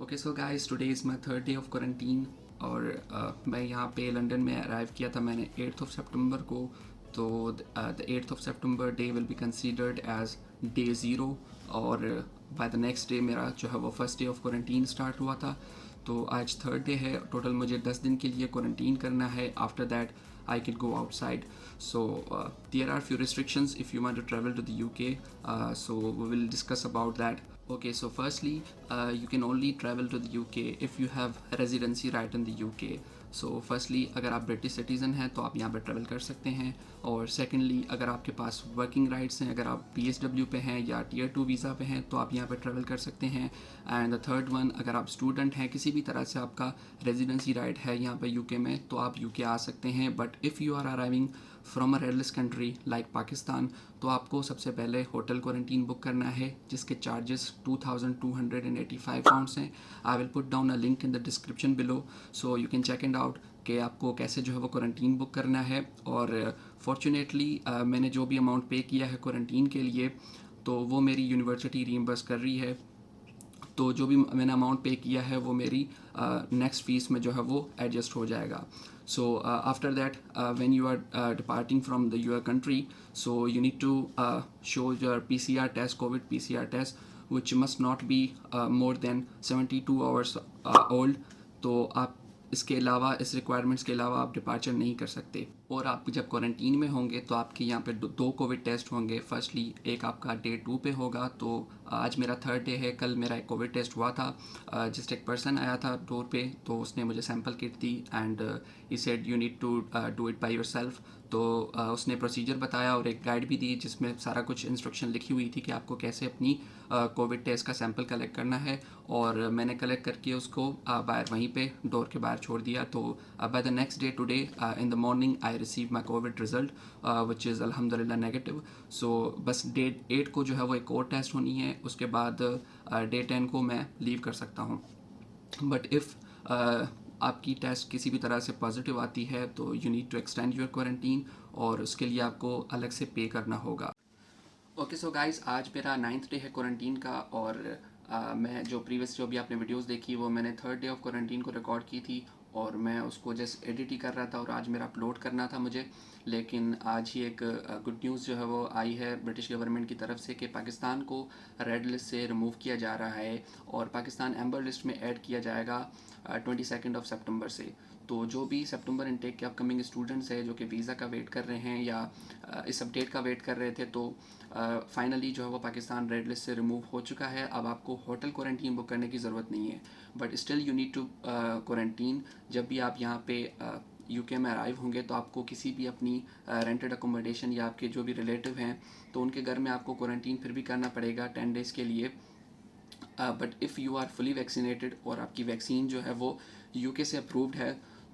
Okay so guys, today is my third day of quarantine और मैं यहाँ पे लंदन में अराइव किया था मैंने 8th ऑफ सितंबर को। तो the 8th of September day will be considered as day zero और बाय द नेक्स्ट डे मेरा जो है वो first day of quarantine start हुआ था। तो आज थर्ड डे है, टोटल मुझे 10 दिन के लिए क्वारंटीन करना है। After that I can go outside. So there are few restrictions if you want to travel to the UK. So we will discuss about that. Okay, so firstly, you can only travel to the UK if you have residency right in the UK. So firstly अगर आप British citizen हैं तो आप यहाँ पर travel कर सकते हैं, और सेकेंडली अगर आपके पास वर्किंग राइट्स हैं, अगर आप PSW पे हैं या Tier 2 वीज़ा पे हैं तो आप यहाँ पर ट्रैवल कर सकते हैं। एंड द थर्ड वन, अगर आप स्टूडेंट हैं, किसी भी तरह से आपका रेजिडेंसी राइट है यहाँ पर UK में, तो आप UK आ सकते हैं। But if you are arriving from a red list country like Pakistan, तो आपको सबसे पहले होटल क्वारंटीन बुक करना है, जिसके चार्जेस 2285 पाउंड्स हैं। I will put down a link in the description below so you can check it out कि आपको कैसे जो है वो क्वारंटीन बुक करना है। और फॉर्चुनेटली मैंने जो भी अमाउंट पे किया है क्वारंटीन के लिए, तो वो मेरी यूनिवर्सिटी रीइंबर्स कर रही है। तो जो भी मैंने अमाउंट पे किया है वो मेरी नेक्स्ट फीस में जो है वो एडजस्ट हो जाएगा। So after that when you are departing from the your country, so you need to show your PCR test, Covid PCR test which must not be more than 72 hours old। तो आप इसके अलावा, इस requirements के अलावा आप departure नहीं कर सकते। और आप जब क्वारंटीन में होंगे तो आपके यहाँ पे दो कोविड टेस्ट होंगे। फर्स्टली एक आपका डे 2 पे होगा, तो आज मेरा थर्ड डे है, कल मेरा एक कोविड टेस्ट हुआ था। जस्ट एक पर्सन आया था डोर पे, तो उसने मुझे सैम्पल किट दी and he said you need to do it by yourself. तो उसने प्रोसीजर बताया और एक गाइड भी दी जिसमें सारा कुछ इंस्ट्रक्शन लिखी हुई थी कि आपको कैसे अपनी कोविड टेस्ट का सैंपल कलेक्ट करना है। और मैंने कलेक्ट करके उसको बाहर वहीं पे डोर के बाहर छोड़ दिया। तो bye the next day today in the morning I receive my Covid result which is अल्हम्दुलिल्लाह नेगेटिव। सो बस डे 8 को जो है वो एक और टेस्ट होनी है, उसके बाद डे 10 को मैं लीव कर सकता हूँ। बट इफ़ आपकी टेस्ट किसी भी तरह से पॉजिटिव आती है तो you need to extend your quarantine, और उसके लिए आपको अलग से पे करना होगा। ओके सो गाइस, आज मेरा 9th डे है क्वारंटीन का, और मैं जो प्रीवियस जो भी आपने वीडियोस देखी वो मैंने थर्ड डे ऑफ क्वारंटीन को रिकॉर्ड की थी, और मैं उसको जस्ट एडिट ही कर रहा था और आज मेरा अपलोड करना था मुझे। लेकिन आज ही एक गुड न्यूज़ जो है वो आई है ब्रिटिश गवर्नमेंट की तरफ से कि पाकिस्तान को रेड लिस्ट से रिमूव किया जा रहा है और पाकिस्तान एम्बर लिस्ट में ऐड किया जाएगा 22 ऑफ सितंबर से। तो जो भी सितंबर इनटेक के अपकमिंग स्टूडेंट्स हैं जो कि वीज़ा का वेट कर रहे हैं या इस अपडेट का वेट कर रहे थे, तो फाइनली जो है वो पाकिस्तान रेड लिस्ट से रिमूव हो चुका है। अब आपको होटल क्वारंटीन बुक करने की ज़रूरत नहीं है, but still you need to quarantine. जब भी आप यहाँ पे UK में अराइव होंगे तो आपको किसी भी अपनी रेंटेड अकोमोडेशन या आपके जो भी रिलेटिव हैं तो उनके घर में आपको क्वारंटीन फिर भी करना पड़ेगा 10 डेज़ के लिए। But if you are fully vaccinated और आपकी वैक्सीन जो है वो UK से अप्रूव्ड है,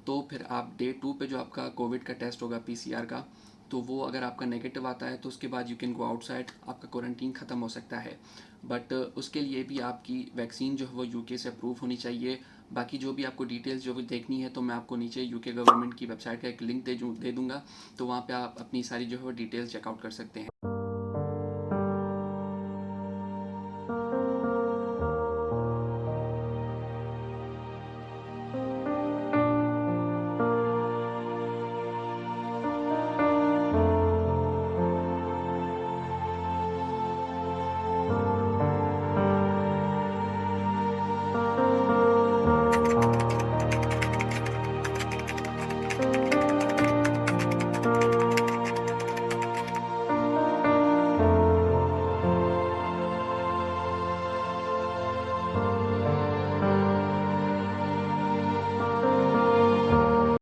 तो फिर आप डे 2 पे जो आपका कोविड का टेस्ट होगा PCR का, तो वो अगर आपका नेगेटिव आता है तो उसके बाद यू कैन गो आउटसाइड, आपका क्वारंटीन ख़त्म हो सकता है। बट उसके लिए भी आपकी वैक्सीन जो है वो UK से अप्रूव होनी चाहिए। बाकी जो भी आपको डिटेल्स जो भी देखनी है तो मैं आपको नीचे UK गवर्नमेंट की वेबसाइट का एक लिंक दे दूँगा, तो वहाँ पे आप अपनी सारी जो है वो डिटेल्स चेकआउट कर सकते हैं।